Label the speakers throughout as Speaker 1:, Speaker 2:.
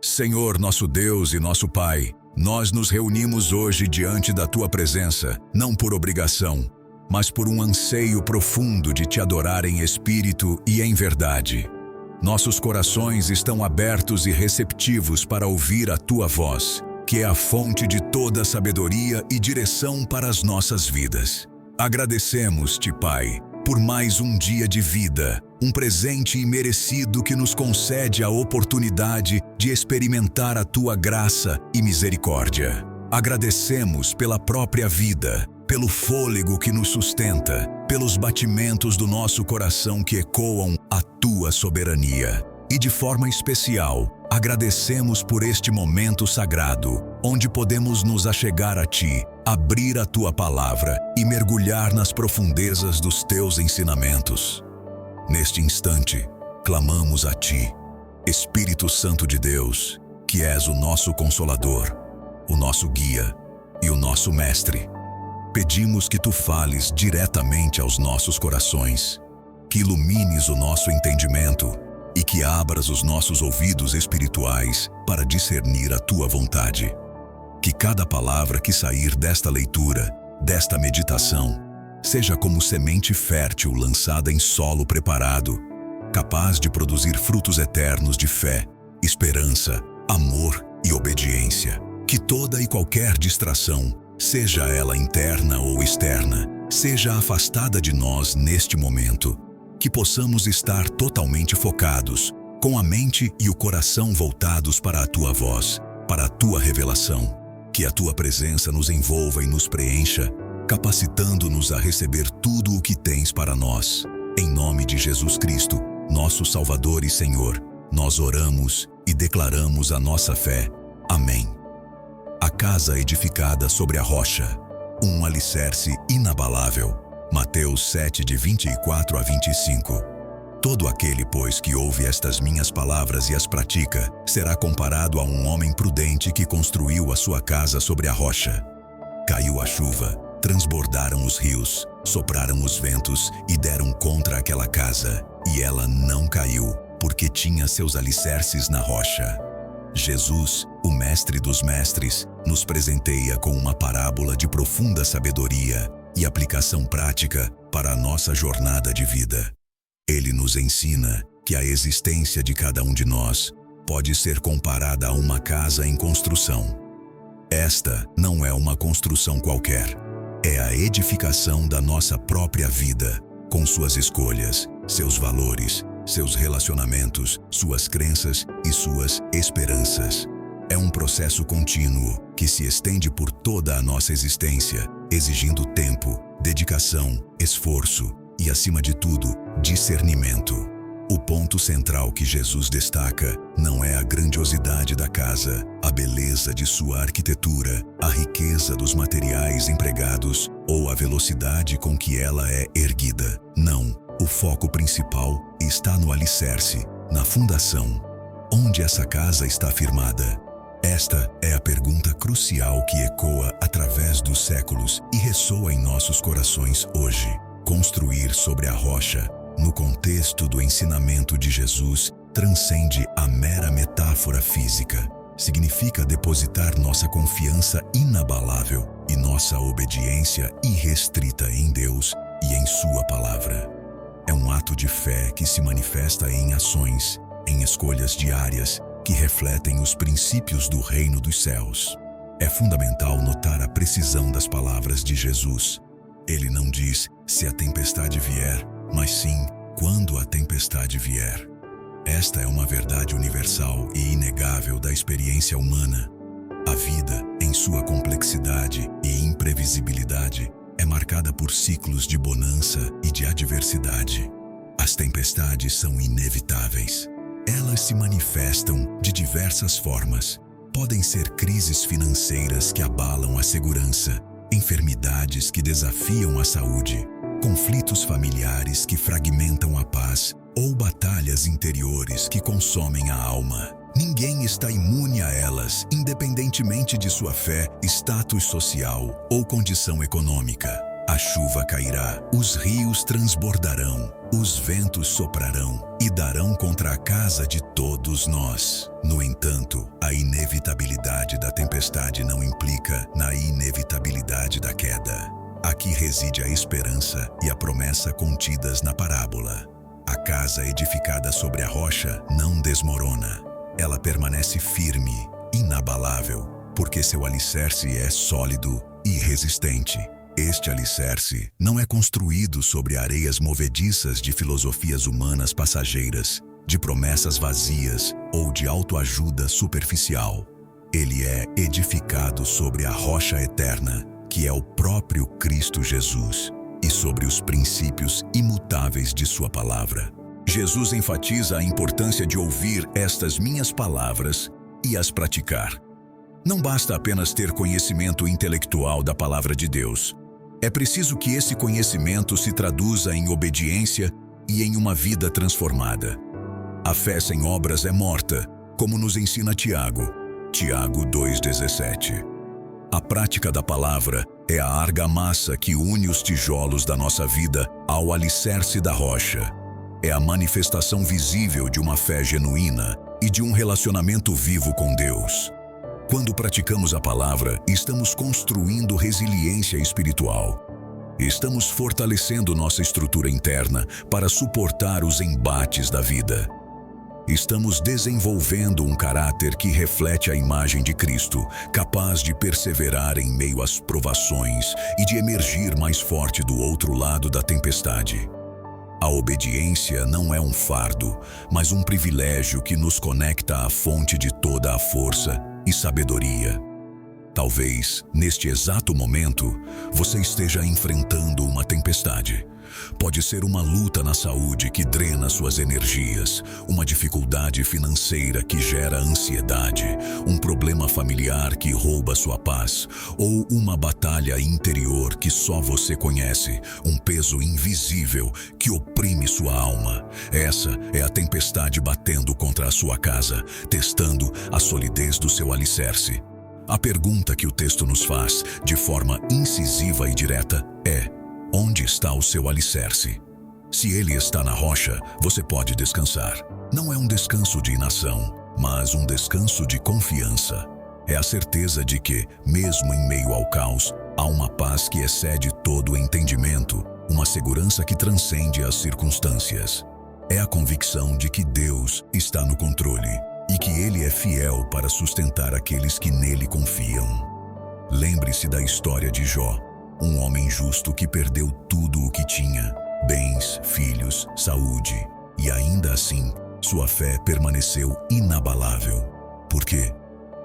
Speaker 1: Senhor, nosso Deus e nosso Pai, nós nos reunimos hoje diante da Tua presença, não por obrigação, mas por um anseio profundo de Te adorar em espírito e em verdade. Nossos corações estão abertos e receptivos para ouvir a Tua voz, que é a fonte de toda sabedoria e direção para as nossas vidas. Agradecemos-Te, Pai, por mais um dia de vida, um presente imerecido que nos concede a oportunidade de experimentar a Tua graça e misericórdia. Agradecemos pela própria vida, pelo fôlego que nos sustenta, pelos batimentos do nosso coração que ecoam a Tua soberania. E de forma especial, agradecemos por este momento sagrado, onde podemos nos achegar a Ti, abrir a Tua palavra e mergulhar nas profundezas dos Teus ensinamentos. Neste instante, clamamos a Ti, Espírito Santo de Deus, que és o nosso Consolador, o nosso Guia e o nosso Mestre. Pedimos que Tu fales diretamente aos nossos corações, que ilumines o nosso entendimento e que abras os nossos ouvidos espirituais para discernir a Tua vontade. Que cada palavra que sair desta leitura, desta meditação, seja como semente fértil lançada em solo preparado, capaz de produzir frutos eternos de fé, esperança, amor e obediência. Que toda e qualquer distração, seja ela interna ou externa, seja afastada de nós neste momento. Que possamos estar totalmente focados, com a mente e o coração voltados para a Tua voz, para a Tua revelação. Que a Tua presença nos envolva e nos preencha, capacitando-nos a receber tudo o que tens para nós. Em nome de Jesus Cristo, nosso Salvador e Senhor, nós oramos e declaramos a nossa fé. Amém. A casa edificada sobre a rocha, um alicerce inabalável. Mateus 7, de 24 a 25. Todo aquele, pois, que ouve estas minhas palavras e as pratica, será comparado a um homem prudente que construiu a sua casa sobre a rocha. Caiu a chuva, transbordaram os rios, sopraram os ventos e deram contra aquela casa, e ela não caiu, porque tinha seus alicerces na rocha. Jesus, o Mestre dos Mestres, nos presenteia com uma parábola de profunda sabedoria e aplicação prática para a nossa jornada de vida. Ele nos ensina que a existência de cada um de nós pode ser comparada a uma casa em construção. Esta não é uma construção qualquer, é a edificação da nossa própria vida, com suas escolhas, seus valores, seus relacionamentos, suas crenças e suas esperanças. É um processo contínuo que se estende por toda a nossa existência, exigindo tempo, dedicação, esforço e, acima de tudo, discernimento. O ponto central que Jesus destaca não é a grandiosidade da casa, a beleza de sua arquitetura, a riqueza dos materiais empregados ou a velocidade com que ela é erguida. Não, o foco principal está no alicerce, na fundação. Onde essa casa está firmada? Esta é a pergunta crucial que ecoa através dos séculos e ressoa em nossos corações hoje. Construir sobre a rocha, no contexto do ensinamento de Jesus, transcende a mera metáfora física. Significa depositar nossa confiança inabalável e nossa obediência irrestrita em Deus e em Sua palavra. É um ato de fé que se manifesta em ações, em escolhas diárias, que refletem os princípios do reino dos céus. É fundamental notar a precisão das palavras de Jesus. Ele não diz se a tempestade vier, mas sim quando a tempestade vier. Esta é uma verdade universal e inegável da experiência humana. A vida, em sua complexidade e imprevisibilidade, é marcada por ciclos de bonança e de adversidade. As tempestades são inevitáveis. Elas se manifestam de diversas formas. Podem ser crises financeiras que abalam a segurança, enfermidades que desafiam a saúde, conflitos familiares que fragmentam a paz ou batalhas interiores que consomem a alma. Ninguém está imune a elas, independentemente de sua fé, status social ou condição econômica. A chuva cairá, os rios transbordarão, os ventos soprarão e darão contra a casa de todos nós. No entanto, a inevitabilidade da tempestade não implica na inevitabilidade da queda. Aqui reside a esperança e a promessa contidas na parábola. A casa edificada sobre a rocha não desmorona. Ela permanece firme, inabalável, porque seu alicerce é sólido e resistente. Este alicerce não é construído sobre areias movediças de filosofias humanas passageiras, de promessas vazias ou de autoajuda superficial. Ele é edificado sobre a rocha eterna, que é o próprio Cristo Jesus, e sobre os princípios imutáveis de sua palavra. Jesus enfatiza a importância de ouvir estas minhas palavras e as praticar. Não basta apenas ter conhecimento intelectual da palavra de Deus. É preciso que esse conhecimento se traduza em obediência e em uma vida transformada. A fé sem obras é morta, como nos ensina Tiago, Tiago 2,17. A prática da palavra é a argamassa que une os tijolos da nossa vida ao alicerce da rocha. É a manifestação visível de uma fé genuína e de um relacionamento vivo com Deus. Quando praticamos a palavra, estamos construindo resiliência espiritual. Estamos fortalecendo nossa estrutura interna para suportar os embates da vida. Estamos desenvolvendo um caráter que reflete a imagem de Cristo, capaz de perseverar em meio às provações e de emergir mais forte do outro lado da tempestade. A obediência não é um fardo, mas um privilégio que nos conecta à fonte de toda a força e sabedoria. Talvez, neste exato momento, você esteja enfrentando uma tempestade. Pode ser uma luta na saúde que drena suas energias, uma dificuldade financeira que gera ansiedade, um problema familiar que rouba sua paz, ou uma batalha interior que só você conhece, um peso invisível que oprime sua alma. Essa é a tempestade batendo contra a sua casa, testando a solidez do seu alicerce. A pergunta que o texto nos faz, de forma incisiva e direta, é: onde está o seu alicerce? Se ele está na rocha, você pode descansar. Não é um descanso de inação, mas um descanso de confiança. É a certeza de que, mesmo em meio ao caos, há uma paz que excede todo o entendimento, uma segurança que transcende as circunstâncias. É a convicção de que Deus está no controle e que Ele é fiel para sustentar aqueles que nele confiam. Lembre-se da história de Jó, um homem justo que perdeu tudo o que tinha, bens, filhos, saúde, e ainda assim, sua fé permaneceu inabalável. Por quê?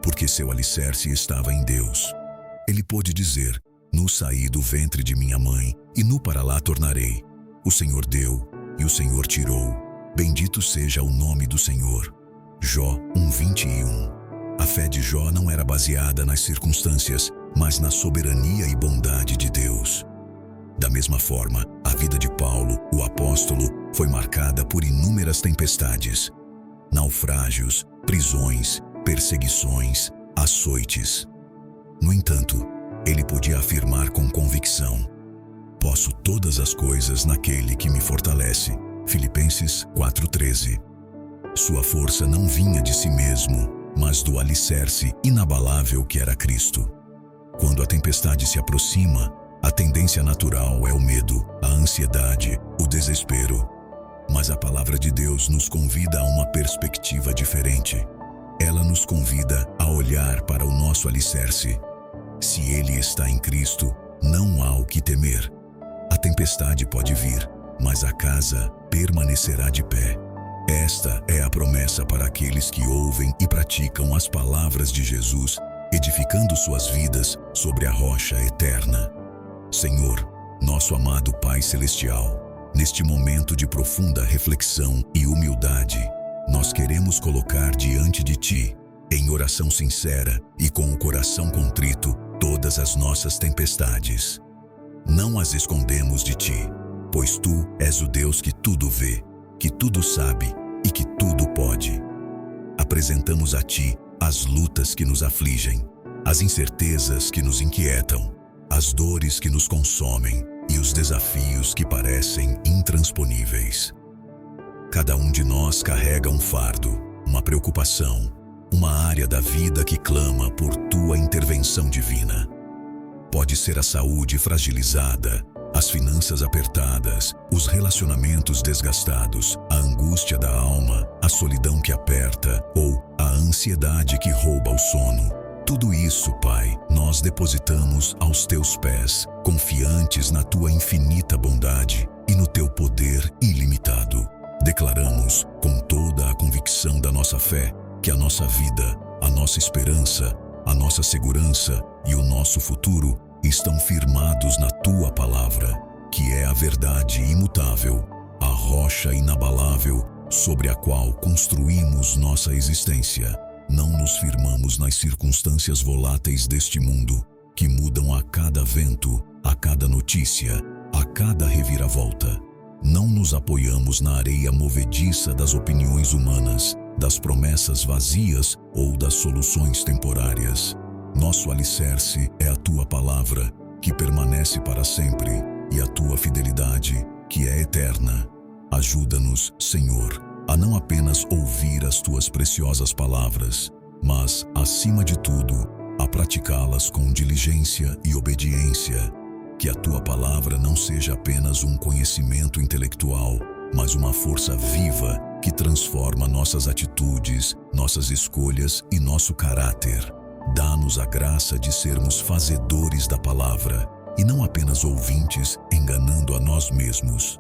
Speaker 1: Porque seu alicerce estava em Deus. Ele pôde dizer: "Nu saí do ventre de minha mãe, e nu para lá tornarei. O Senhor deu, e o Senhor tirou. Bendito seja o nome do Senhor." Jó 1:21. A fé de Jó não era baseada nas circunstâncias, mas na soberania e bondade de Deus. Da mesma forma, a vida de Paulo, o apóstolo, foi marcada por inúmeras tempestades, naufrágios, prisões, perseguições, açoites. No entanto, ele podia afirmar com convicção: "Posso todas as coisas naquele que me fortalece." Filipenses 4:13. Sua força não vinha de si mesmo, mas do alicerce inabalável que era Cristo. Quando a tempestade se aproxima, a tendência natural é o medo, a ansiedade, o desespero. Mas a palavra de Deus nos convida a uma perspectiva diferente. Ela nos convida a olhar para o nosso alicerce. Se ele está em Cristo, não há o que temer. A tempestade pode vir, mas a casa permanecerá de pé. Esta é a promessa para aqueles que ouvem e praticam as palavras de Jesus, edificando suas vidas sobre a rocha eterna. Senhor, nosso amado Pai Celestial, neste momento de profunda reflexão e humildade, nós queremos colocar diante de Ti, em oração sincera e com o coração contrito, todas as nossas tempestades. Não as escondemos de Ti, pois Tu és o Deus que tudo vê, que tudo sabe e que tudo pode. Apresentamos a Ti as lutas que nos afligem, as incertezas que nos inquietam, as dores que nos consomem, e os desafios que parecem intransponíveis. Cada um de nós carrega um fardo, uma preocupação, uma área da vida que clama por tua intervenção divina. Pode ser a saúde fragilizada, as finanças apertadas, os relacionamentos desgastados, a angústia da alma, a solidão que aperta ou a ansiedade que rouba o sono. Tudo isso, Pai, nós depositamos aos teus pés, confiantes na tua infinita bondade e no teu poder ilimitado. Declaramos, com toda a convicção da nossa fé, que a nossa vida, a nossa esperança, a nossa segurança e o nosso futuro estão firmados na tua palavra, que é a verdade imutável, a rocha inabalável sobre a qual construímos nossa existência. Não nos firmamos nas circunstâncias voláteis deste mundo, que mudam a cada vento, a cada notícia, a cada reviravolta. Não nos apoiamos na areia movediça das opiniões humanas, das promessas vazias ou das soluções temporárias. Nosso alicerce é a tua palavra, que permanece para sempre, e a tua fidelidade, que é eterna. Ajuda-nos, Senhor, a não apenas ouvir as tuas preciosas palavras, mas, acima de tudo, a praticá-las com diligência e obediência. Que a tua palavra não seja apenas um conhecimento intelectual, mas uma força viva que transforma nossas atitudes, nossas escolhas e nosso caráter. Dá-nos a graça de sermos fazedores da palavra e não apenas ouvintes, enganando a nós mesmos.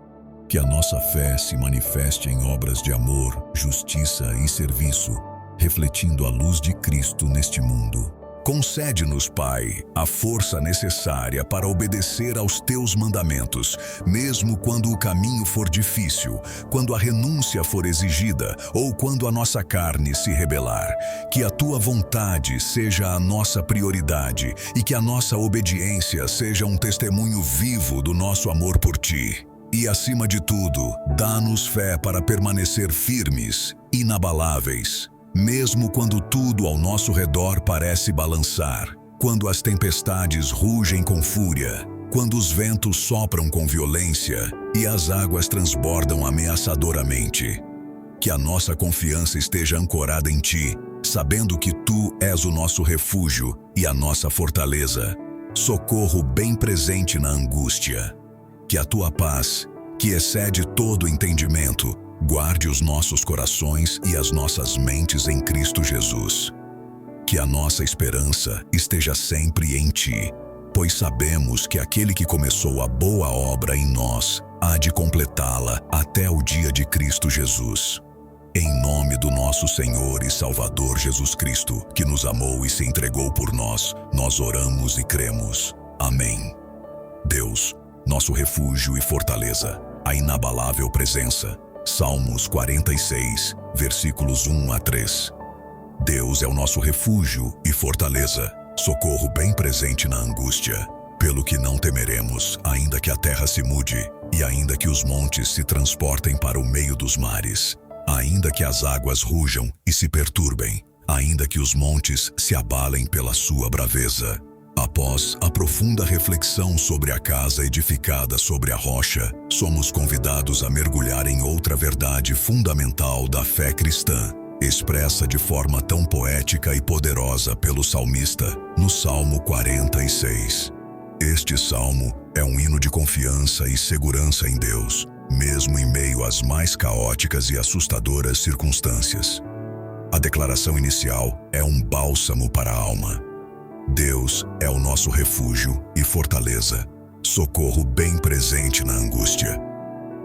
Speaker 1: Que a nossa fé se manifeste em obras de amor, justiça e serviço, refletindo a luz de Cristo neste mundo. Concede-nos, Pai, a força necessária para obedecer aos teus mandamentos, mesmo quando o caminho for difícil, quando a renúncia for exigida ou quando a nossa carne se rebelar. Que a tua vontade seja a nossa prioridade e que a nossa obediência seja um testemunho vivo do nosso amor por ti. E, acima de tudo, dá-nos fé para permanecer firmes, inabaláveis, mesmo quando tudo ao nosso redor parece balançar, quando as tempestades rugem com fúria, quando os ventos sopram com violência e as águas transbordam ameaçadoramente. Que a nossa confiança esteja ancorada em ti, sabendo que tu és o nosso refúgio e a nossa fortaleza, socorro bem presente na angústia. Que a tua paz, que excede todo entendimento, guarde os nossos corações e as nossas mentes em Cristo Jesus. Que a nossa esperança esteja sempre em ti, pois sabemos que aquele que começou a boa obra em nós há de completá-la até o dia de Cristo Jesus. Em nome do nosso Senhor e Salvador Jesus Cristo, que nos amou e se entregou por nós, nós oramos e cremos. Amém. Deus, nosso refúgio e fortaleza, a inabalável presença. Salmos 46, versículos 1 a 3. Deus é o nosso refúgio e fortaleza, socorro bem presente na angústia. Pelo que não temeremos, ainda que a terra se mude, e ainda que os montes se transportem para o meio dos mares, ainda que as águas rujam e se perturbem, ainda que os montes se abalem pela sua braveza. Após a profunda reflexão sobre a casa edificada sobre a rocha, somos convidados a mergulhar em outra verdade fundamental da fé cristã, expressa de forma tão poética e poderosa pelo salmista, no Salmo 46. Este salmo é um hino de confiança e segurança em Deus, mesmo em meio às mais caóticas e assustadoras circunstâncias. A declaração inicial é um bálsamo para a alma. Deus é o nosso refúgio e fortaleza, socorro bem presente na angústia.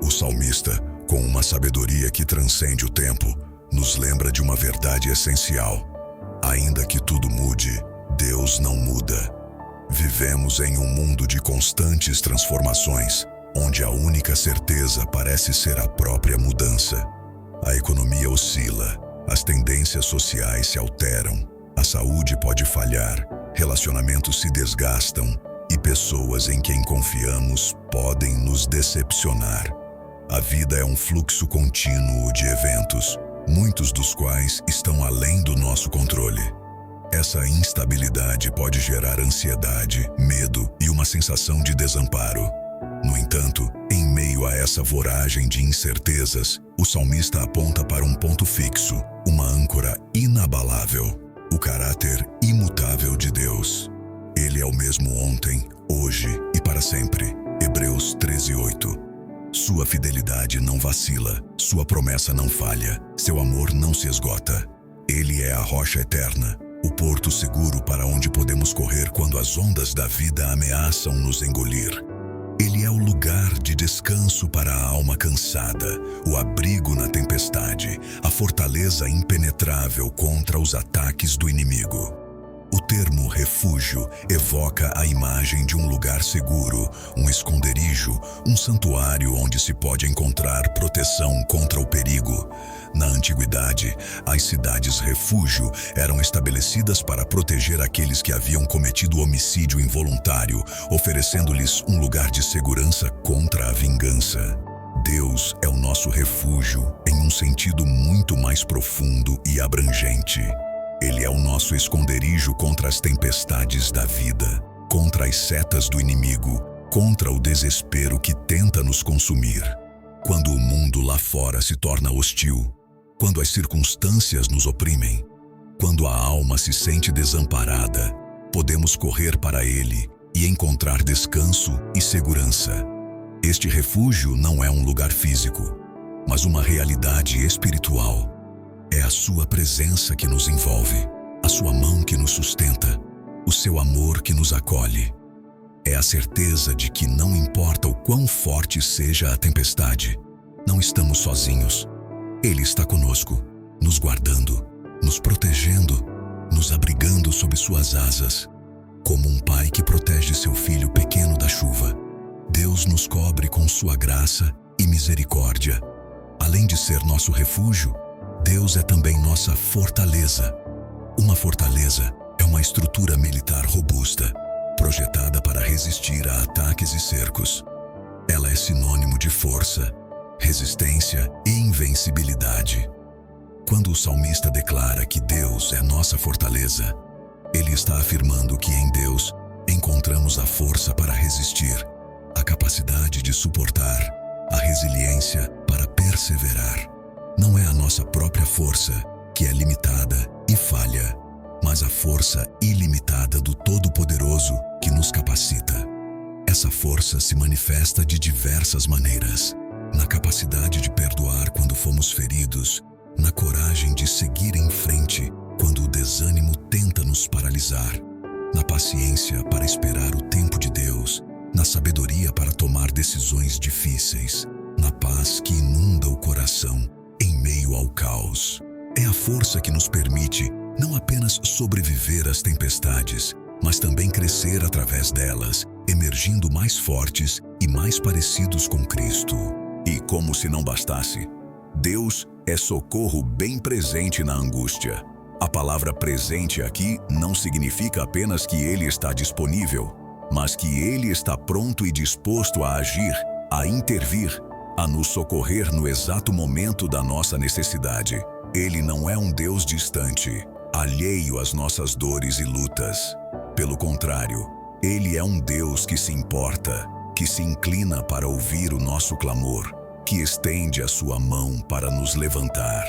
Speaker 1: O salmista, com uma sabedoria que transcende o tempo, nos lembra de uma verdade essencial. Ainda que tudo mude, Deus não muda. Vivemos em um mundo de constantes transformações, onde a única certeza parece ser a própria mudança. A economia oscila, as tendências sociais se alteram, a saúde pode falhar, relacionamentos se desgastam e pessoas em quem confiamos podem nos decepcionar. A vida é um fluxo contínuo de eventos, muitos dos quais estão além do nosso controle. Essa instabilidade pode gerar ansiedade, medo e uma sensação de desamparo. No entanto, em meio a essa voragem de incertezas, o salmista aponta para um ponto fixo, uma âncora inabalável, o caráter imutável de Deus. Ele é o mesmo ontem, hoje e para sempre. Hebreus 13:8. Sua fidelidade não vacila, sua promessa não falha, seu amor não se esgota. Ele é a rocha eterna, o porto seguro para onde podemos correr quando as ondas da vida ameaçam nos engolir. Ele é o lugar de descanso para a alma cansada, o abrigo na tempestade, a fortaleza impenetrável contra os ataques do inimigo. O termo refúgio evoca a imagem de um lugar seguro, um esconderijo, um santuário onde se pode encontrar proteção contra o perigo. Na antiguidade, as cidades-refúgio eram estabelecidas para proteger aqueles que haviam cometido homicídio involuntário, oferecendo-lhes um lugar de segurança contra a vingança. Deus é o nosso refúgio em um sentido muito mais profundo e abrangente. Ele é o nosso esconderijo contra as tempestades da vida, contra as setas do inimigo, contra o desespero que tenta nos consumir. Quando o mundo lá fora se torna hostil, quando as circunstâncias nos oprimem, quando a alma se sente desamparada, podemos correr para Ele e encontrar descanso e segurança. Este refúgio não é um lugar físico, mas uma realidade espiritual. É a sua presença que nos envolve, a sua mão que nos sustenta, o seu amor que nos acolhe. É a certeza de que não importa o quão forte seja a tempestade, não estamos sozinhos. Ele está conosco, nos guardando, nos protegendo, nos abrigando sob suas asas. Como um pai que protege seu filho pequeno da chuva, Deus nos cobre com sua graça e misericórdia. Além de ser nosso refúgio, Deus é também nossa fortaleza. Uma fortaleza é uma estrutura militar robusta, projetada para resistir a ataques e cercos. Ela é sinônimo de força, resistência e invencibilidade. Quando o salmista declara que Deus é nossa fortaleza, ele está afirmando que em Deus encontramos a força para resistir, a capacidade de suportar, a resiliência para perseverar. Não é a nossa própria força, que é limitada e falha, mas a força ilimitada do Todo-Poderoso que nos capacita. Essa força se manifesta de diversas maneiras: na capacidade de perdoar quando fomos feridos, na coragem de seguir em frente quando o desânimo tenta nos paralisar, na paciência para esperar o tempo de Deus, na sabedoria para tomar decisões difíceis, na paz que inunda o coração em meio ao caos. É a força que nos permite não apenas sobreviver às tempestades, mas também crescer através delas, emergindo mais fortes e mais parecidos com Cristo. E como se não bastasse, Deus é socorro bem presente na angústia. A palavra presente aqui não significa apenas que Ele está disponível, mas que Ele está pronto e disposto a agir, a intervir, a nos socorrer no exato momento da nossa necessidade. Ele não é um Deus distante, alheio às nossas dores e lutas. Pelo contrário, Ele é um Deus que se importa, que se inclina para ouvir o nosso clamor, que estende a sua mão para nos levantar.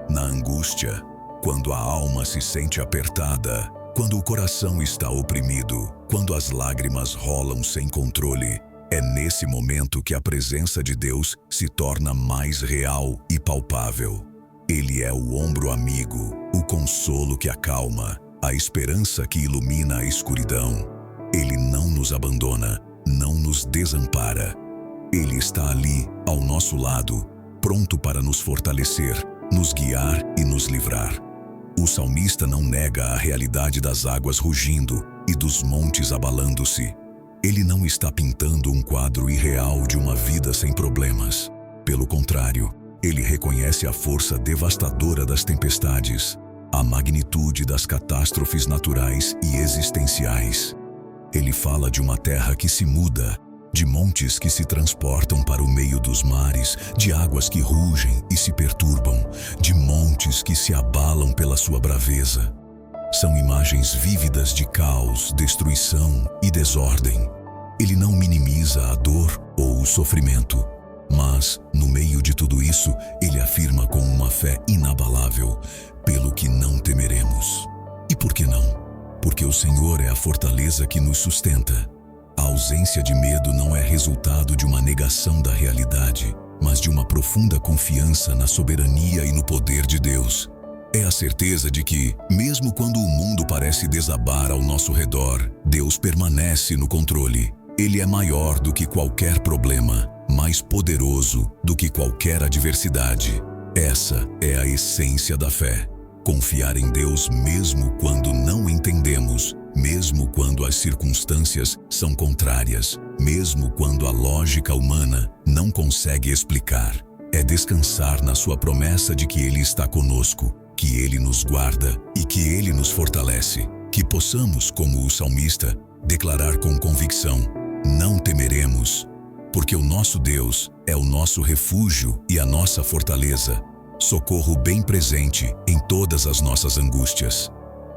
Speaker 1: Na angústia, quando a alma se sente apertada, quando o coração está oprimido, quando as lágrimas rolam sem controle, é nesse momento que a presença de Deus se torna mais real e palpável. Ele é o ombro amigo, o consolo que acalma, a esperança que ilumina a escuridão. Ele não nos abandona, não nos desampara. Ele está ali, ao nosso lado, pronto para nos fortalecer, nos guiar e nos livrar. O salmista não nega a realidade das águas rugindo e dos montes abalando-se. Ele não está pintando um quadro irreal de uma vida sem problemas. Pelo contrário, ele reconhece a força devastadora das tempestades, a magnitude das catástrofes naturais e existenciais. Ele fala de uma terra que se muda, de montes que se transportam para o meio dos mares, de águas que rugem e se perturbam, de montes que se abalam pela sua braveza. São imagens vívidas de caos, destruição e desordem. Ele não minimiza a dor ou o sofrimento, mas, no meio de tudo isso, ele afirma com uma fé inabalável: pelo que não temeremos. E por que não? Porque o Senhor é a fortaleza que nos sustenta. A ausência de medo não é resultado de uma negação da realidade, mas de uma profunda confiança na soberania e no poder de Deus. É a certeza de que, mesmo quando o mundo parece desabar ao nosso redor, Deus permanece no controle. Ele é maior do que qualquer problema, mais poderoso do que qualquer adversidade. Essa é a essência da fé. Confiar em Deus mesmo quando não entendemos, mesmo quando as circunstâncias são contrárias, mesmo quando a lógica humana não consegue explicar. É descansar na sua promessa de que Ele está conosco, que Ele nos guarda e que Ele nos fortalece. Que possamos, como o salmista, declarar com convicção: não temeremos, porque o nosso Deus é o nosso refúgio e a nossa fortaleza, socorro bem presente em todas as nossas angústias.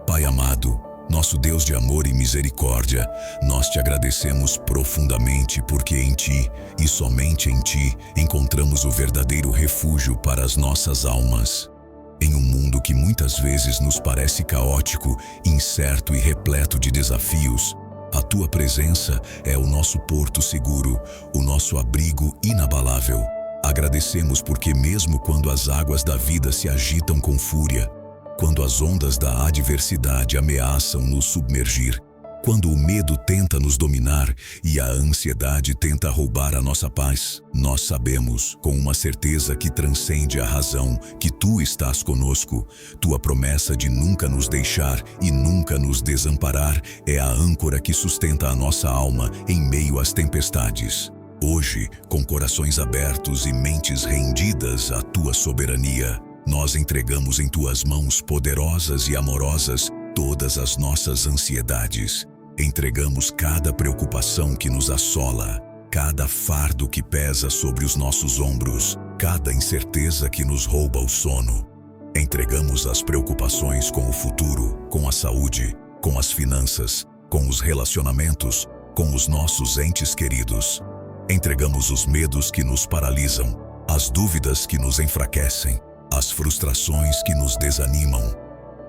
Speaker 1: Pai amado, nosso Deus de amor e misericórdia, nós te agradecemos profundamente porque em Ti, e somente em Ti, encontramos o verdadeiro refúgio para as nossas almas. Em um mundo que muitas vezes nos parece caótico, incerto e repleto de desafios, a Tua presença é o nosso porto seguro, o nosso abrigo inabalável. Agradecemos porque mesmo quando as águas da vida se agitam com fúria, quando as ondas da adversidade ameaçam nos submergir, quando o medo tenta nos dominar e a ansiedade tenta roubar a nossa paz, nós sabemos, com uma certeza que transcende a razão, que Tu estás conosco. Tua promessa de nunca nos deixar e nunca nos desamparar é a âncora que sustenta a nossa alma em meio às tempestades. Hoje, com corações abertos e mentes rendidas à Tua soberania, nós entregamos em Tuas mãos poderosas e amorosas todas as nossas ansiedades. Entregamos cada preocupação que nos assola, cada fardo que pesa sobre os nossos ombros, cada incerteza que nos rouba o sono. Entregamos as preocupações com o futuro, com a saúde, com as finanças, com os relacionamentos, com os nossos entes queridos. Entregamos os medos que nos paralisam, as dúvidas que nos enfraquecem, as frustrações que nos desanimam,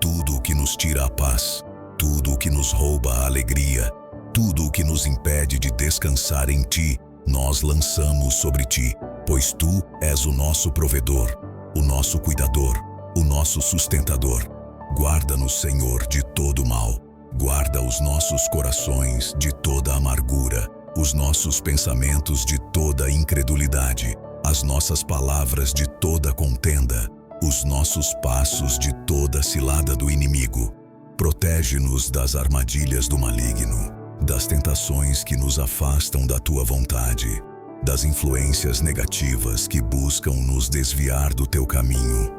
Speaker 1: tudo o que nos tira a paz, tudo o que nos rouba a alegria, tudo o que nos impede de descansar em Ti, nós lançamos sobre Ti, pois Tu és o nosso provedor, o nosso cuidador, o nosso sustentador. Guarda-nos, Senhor, de todo mal. Guarda os nossos corações de toda amargura, os nossos pensamentos de toda incredulidade, as nossas palavras de toda contenda, os nossos passos de toda cilada do inimigo. Protege-nos das armadilhas do maligno, das tentações que nos afastam da Tua vontade, das influências negativas que buscam nos desviar do Teu caminho.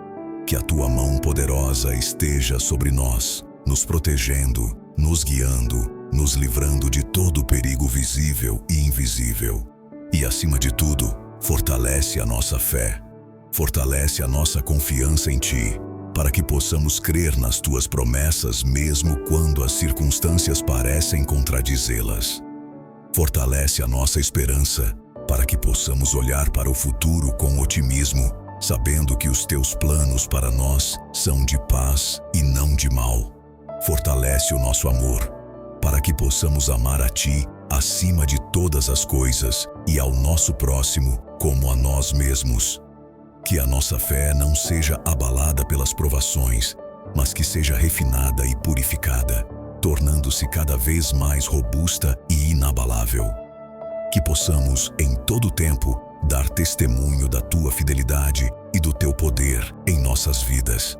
Speaker 1: Que a Tua mão poderosa esteja sobre nós, nos protegendo, nos guiando, nos livrando de todo perigo visível e invisível. E, acima de tudo, fortalece a nossa fé, fortalece a nossa confiança em Ti, para que possamos crer nas Tuas promessas mesmo quando as circunstâncias parecem contradizê-las. Fortalece a nossa esperança, para que possamos olhar para o futuro com otimismo, sabendo que os Teus planos para nós são de paz e não de mal. Fortalece o nosso amor, para que possamos amar a Ti acima de todas as coisas e ao nosso próximo como a nós mesmos. Que a nossa fé não seja abalada pelas provações, mas que seja refinada e purificada, tornando-se cada vez mais robusta e inabalável. Que possamos, em todo tempo, dar testemunho da Tua fidelidade e do Teu poder em nossas vidas.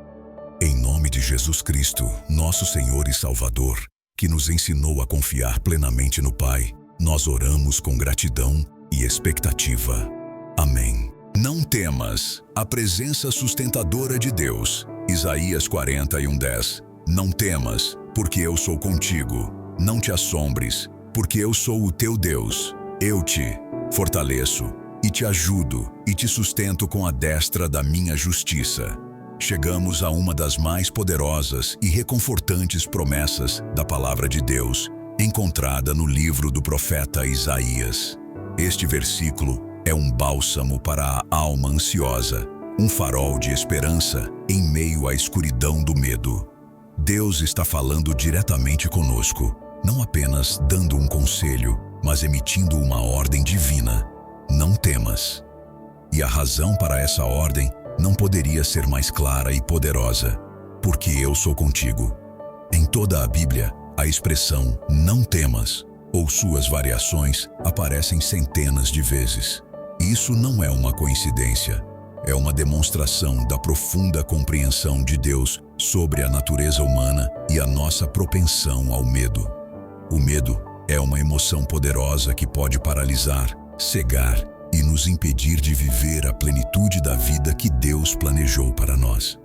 Speaker 1: Em nome de Jesus Cristo, nosso Senhor e Salvador, que nos ensinou a confiar plenamente no Pai, nós oramos com gratidão e expectativa. Amém. Não temas, a presença sustentadora de Deus. Isaías 41:10. Não temas, porque eu sou contigo. Não te assombres, porque eu sou o teu Deus. Eu te fortaleço e te ajudo e te sustento com a destra da minha justiça. Chegamos a uma das mais poderosas e reconfortantes promessas da palavra de Deus. encontrada no livro do profeta Isaías. Este versículo é um bálsamo para a alma ansiosa, um farol de esperança em meio à escuridão do medo. Deus está falando diretamente conosco, não apenas dando um conselho, mas emitindo uma ordem divina. Não temas. E a razão para essa ordem não poderia ser mais clara e poderosa, porque eu sou contigo. Em toda a Bíblia, a expressão "não temas" ou suas variações aparecem centenas de vezes. Isso não é uma coincidência. É uma demonstração da profunda compreensão de Deus sobre a natureza humana e a nossa propensão ao medo. O medo é uma emoção poderosa que pode paralisar, cegar e nos impedir de viver a plenitude da vida que Deus planejou para nós.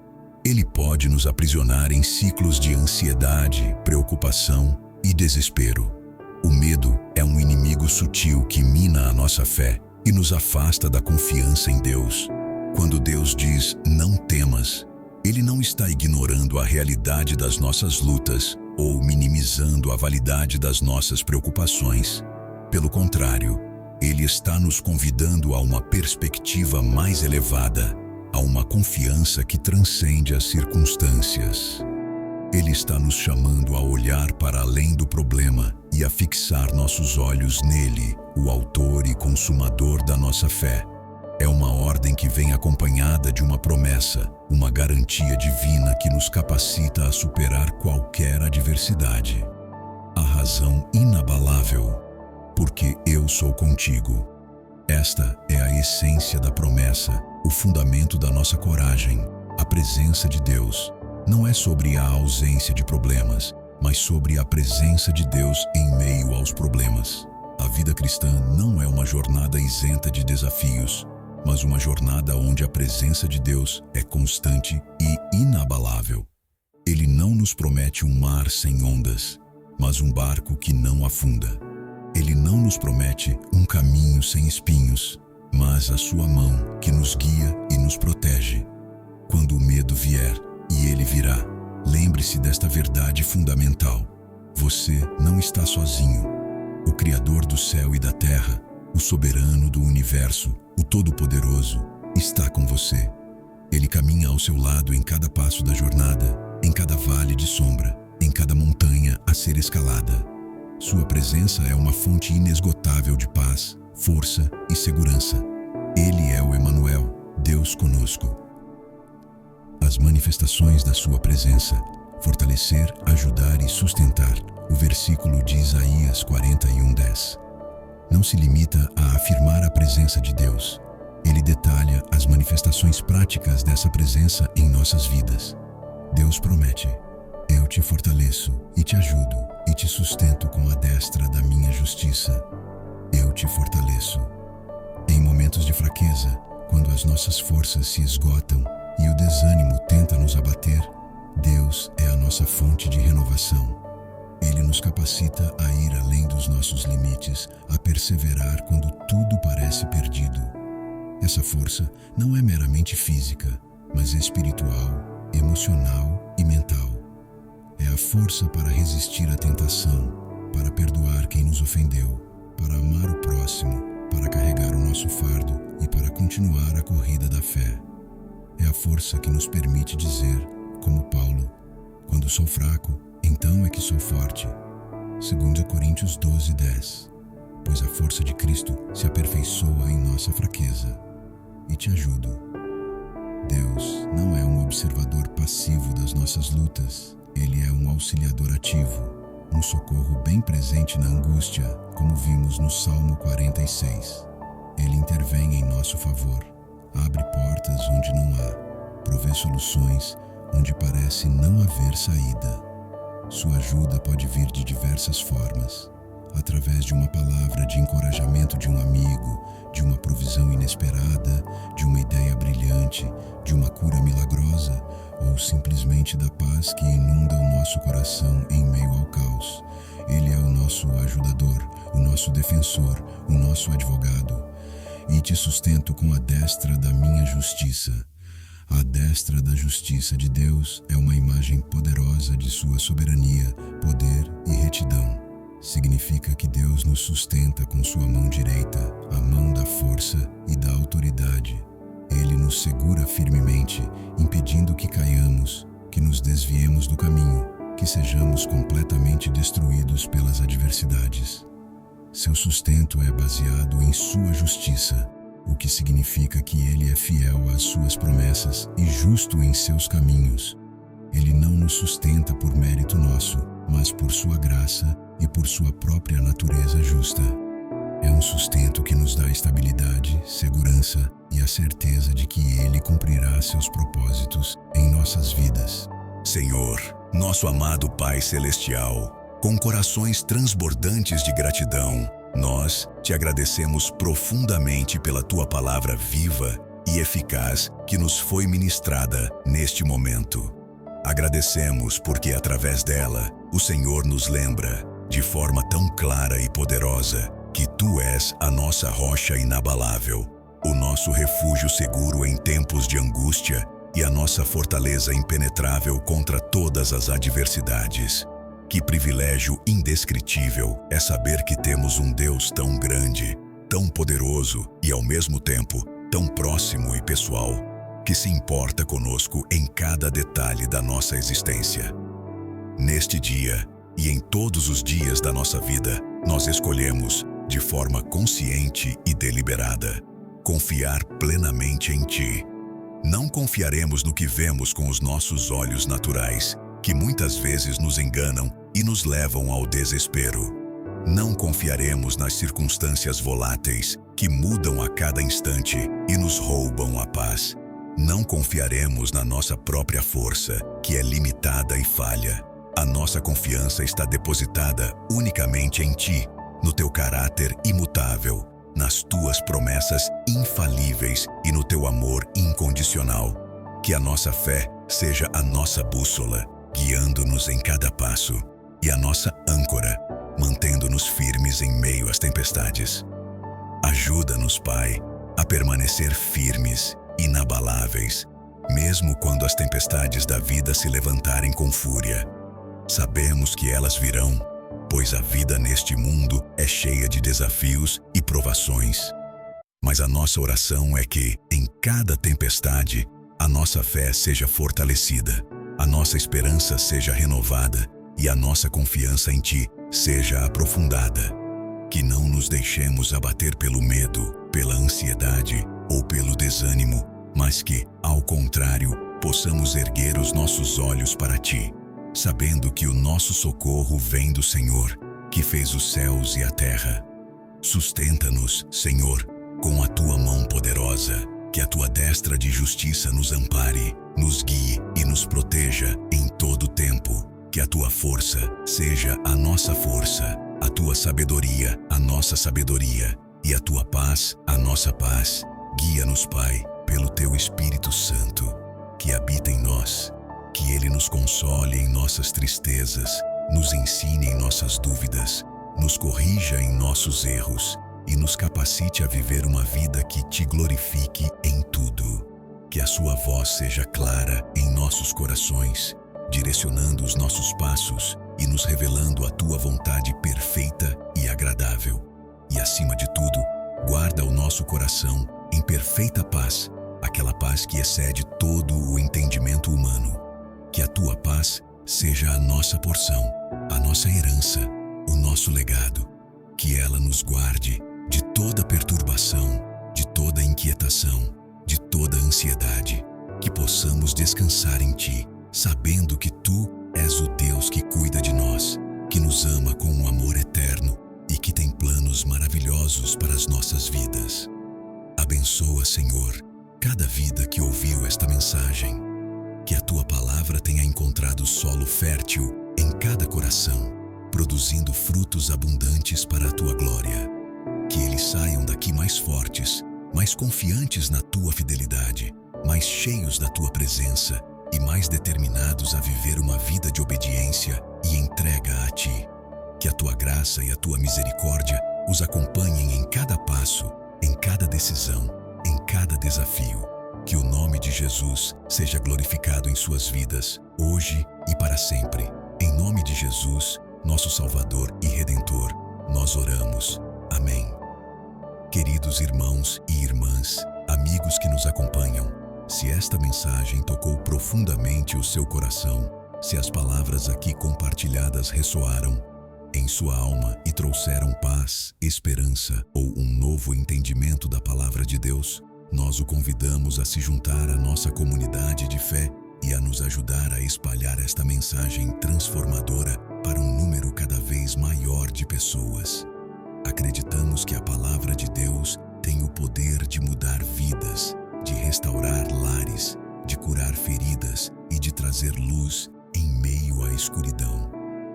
Speaker 1: Ele pode nos aprisionar em ciclos de ansiedade, preocupação e desespero. O medo é um inimigo sutil que mina a nossa fé e nos afasta da confiança em Deus. Quando Deus diz "não temas", Ele não está ignorando a realidade das nossas lutas ou minimizando a validade das nossas preocupações. Pelo contrário, Ele está nos convidando a uma perspectiva mais elevada, a uma confiança que transcende as circunstâncias. Ele está nos chamando a olhar para além do problema e a fixar nossos olhos nele, o autor e consumador da nossa fé. É uma ordem que vem acompanhada de uma promessa, uma garantia divina que nos capacita a superar qualquer adversidade. A razão inabalável, porque eu sou contigo. Esta é a essência da promessa, o fundamento da nossa coragem. A presença de Deus não é sobre a ausência de problemas, mas sobre a presença de Deus em meio aos problemas. A vida cristã não é uma jornada isenta de desafios, mas uma jornada onde a presença de Deus é constante e inabalável. Ele não nos promete um mar sem ondas, mas um barco que não afunda. Ele não nos promete um caminho sem espinhos, mas a sua mão que nos guia e nos protege. Quando o medo vier, e ele virá, lembre-se desta verdade fundamental: você não está sozinho. O Criador do céu e da terra, o soberano do universo, o Todo-Poderoso, está com você. Ele caminha ao seu lado em cada passo da jornada, em cada vale de sombra, em cada montanha a ser escalada. Sua presença é uma fonte inesgotável de paz, força e segurança. Ele é o Emanuel, Deus conosco. As manifestações da sua presença: fortalecer, ajudar e sustentar. O versículo de Isaías 41:10. Não se limita a afirmar a presença de Deus. Ele detalha as manifestações práticas dessa presença em nossas vidas. Deus promete: eu te fortaleço e te ajudo e te sustento com a destra da minha justiça. Eu te fortaleço. Em momentos de fraqueza, quando as nossas forças se esgotam e o desânimo tenta nos abater, Deus é a nossa fonte de renovação. Ele nos capacita a ir além dos nossos limites, a perseverar quando tudo parece perdido. Essa força não é meramente física, mas espiritual, emocional e mental. É a força para resistir à tentação, para perdoar quem nos ofendeu, para amar o próximo, para carregar o nosso fardo e para continuar a corrida da fé. É a força que nos permite dizer, como Paulo: quando sou fraco, então é que sou forte. 2 Coríntios 12:10. Pois a força de Cristo se aperfeiçoa em nossa fraqueza. E te ajudo. Deus não é um observador passivo das nossas lutas. Ele é um auxiliador ativo, um socorro bem presente na angústia, como vimos no Salmo 46. Ele intervém em nosso favor, abre portas onde não há, provê soluções onde parece não haver saída. Sua ajuda pode vir de diversas formas: através de uma palavra de encorajamento de um amigo, de uma provisão inesperada, de uma ideia brilhante, de uma cura milagrosa, ou simplesmente da paz que inunda o nosso coração em meio ao caos. Ele é o nosso ajudador, o nosso defensor, o nosso advogado. E te sustento com a destra da minha justiça. A destra da justiça de Deus é uma imagem poderosa de sua soberania, poder e retidão. significa que Deus nos sustenta com sua mão direita, a mão da força e da autoridade. Ele nos segura firmemente, impedindo que caiamos, que nos desviemos do caminho, que sejamos completamente destruídos pelas adversidades. Seu sustento é baseado em sua justiça, o que significa que ele é fiel às suas promessas e justo em seus caminhos. Ele não nos sustenta por mérito nosso, mas por sua graça e por sua própria natureza justa. É um sustento que nos dá estabilidade, segurança e a certeza de que ele cumprirá seus propósitos em nossas vidas. Senhor, nosso amado Pai Celestial, com corações transbordantes de gratidão, nós te agradecemos profundamente pela tua palavra viva e eficaz que nos foi ministrada neste momento. Agradecemos porque, através dela, o Senhor nos lembra, de forma tão clara e poderosa, que tu és a nossa rocha inabalável, o nosso refúgio seguro em tempos de angústia e a nossa fortaleza impenetrável contra todas as adversidades. Que privilégio indescritível é saber que temos um Deus tão grande, tão poderoso e, ao mesmo tempo, tão próximo e pessoal, que se importa conosco em cada detalhe da nossa existência. Neste dia e em todos os dias da nossa vida, nós escolhemos, de forma consciente e deliberada, confiar plenamente em Ti. Não confiaremos no que vemos com os nossos olhos naturais, que muitas vezes nos enganam e nos levam ao desespero. Não confiaremos nas circunstâncias voláteis, que mudam a cada instante e nos roubam a paz. Não confiaremos na nossa própria força, que é limitada e falha. A nossa confiança está depositada unicamente em Ti, no Teu caráter imutável, nas Tuas promessas infalíveis e no Teu amor incondicional. Que a nossa fé seja a nossa bússola, guiando-nos em cada passo, e a nossa âncora, mantendo-nos firmes em meio às tempestades. Ajuda-nos, Pai, a permanecer firmes, inabaláveis, mesmo quando as tempestades da vida se levantarem com fúria. Sabemos que elas virão, pois a vida neste mundo é cheia de desafios e provações. Mas a nossa oração é que, em cada tempestade, a nossa fé seja fortalecida, a nossa esperança seja renovada e a nossa confiança em Ti seja aprofundada. Que não nos deixemos abater pelo medo, pela ansiedade ou pelo desânimo, mas que, ao contrário, possamos erguer os nossos olhos para Ti, sabendo que o nosso socorro vem do Senhor, que fez os céus e a terra. Sustenta-nos, Senhor, com a Tua mão poderosa, que a Tua destra de justiça nos ampare, nos guie e nos proteja em todo o tempo. Que a Tua força seja a nossa força, a Tua sabedoria a nossa sabedoria e a Tua paz a nossa paz. Guia-nos, Pai, pelo Teu Espírito Santo, que habita em nós. Que Ele nos console em nossas tristezas, nos ensine em nossas dúvidas, nos corrija em nossos erros e nos capacite a viver uma vida que Te glorifique em tudo. Que a Sua voz seja clara em nossos corações, direcionando os nossos passos e nos revelando a Tua vontade perfeita e agradável. E, acima de tudo, guarda o nosso coração em perfeita paz, aquela paz que excede todo o entendimento humano. Que a Tua paz seja a nossa porção, a nossa herança, o nosso legado. Que ela nos guarde de toda perturbação, de toda inquietação, de toda ansiedade. Que possamos descansar em Ti, sabendo que Tu és o Deus que cuida de nós, que nos ama com um amor eterno e que tem planos maravilhosos para as nossas vidas. Abençoa, Senhor, cada vida que ouviu esta mensagem. Que a Tua palavra tenha encontrado solo fértil em cada coração, produzindo frutos abundantes para a Tua glória. Que eles saiam daqui mais fortes, mais confiantes na Tua fidelidade, mais cheios da Tua presença e mais determinados a viver uma vida de obediência e entrega a Ti. Que a Tua graça e a Tua misericórdia os acompanhem em cada passo, em cada decisão, em cada desafio. Que o nome de Jesus seja glorificado em suas vidas, hoje e para sempre. Em nome de Jesus, nosso Salvador e Redentor, nós oramos. Amém. Queridos irmãos e irmãs, amigos que nos acompanham, se esta mensagem tocou profundamente o seu coração, se as palavras aqui compartilhadas ressoaram em sua alma e trouxeram paz, esperança ou um novo entendimento da palavra de Deus, nós o convidamos a se juntar à nossa comunidade de fé e a nos ajudar a espalhar esta mensagem transformadora para um número cada vez maior de pessoas. Acreditamos que a palavra de Deus tem o poder de mudar vidas, de restaurar lares, de curar feridas e de trazer luz em meio à escuridão.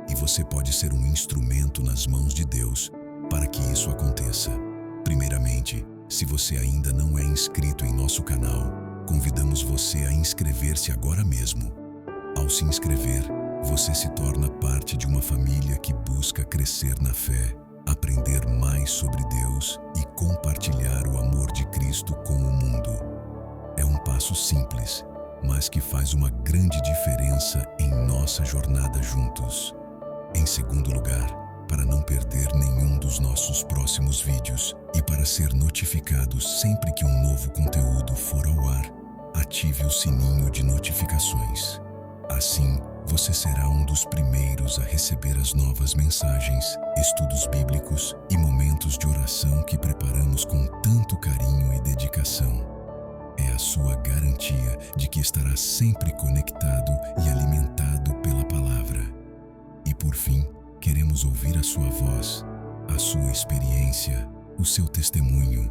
Speaker 1: E você pode ser um instrumento nas mãos de Deus para que isso aconteça. Primeiramente, se você ainda não é inscrito em nosso canal, convidamos você a inscrever-se agora mesmo. Ao se inscrever, você se torna parte de uma família que busca crescer na fé, aprender mais sobre Deus e compartilhar o amor de Cristo com o mundo. É um passo simples, mas que faz uma grande diferença em nossa jornada juntos. Em segundo lugar, para não perder nenhum dos nossos próximos vídeos e para ser notificado sempre que um novo conteúdo for ao ar, ative o sininho de notificações. Assim, você será um dos primeiros a receber as novas mensagens, estudos bíblicos e momentos de oração que preparamos com tanto carinho e dedicação. É a sua garantia de que estará sempre conectado e alimentado pela palavra. E por fim, queremos ouvir a sua voz, a sua experiência, o seu testemunho.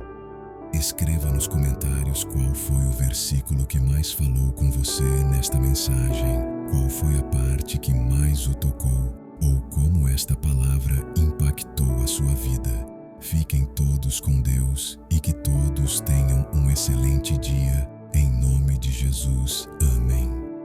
Speaker 1: Escreva nos comentários qual foi o versículo que mais falou com você nesta mensagem, qual foi a parte que mais o tocou ou como esta palavra impactou a sua vida. Fiquem todos com Deus e que todos tenham um excelente dia. Em nome de Jesus. Amém.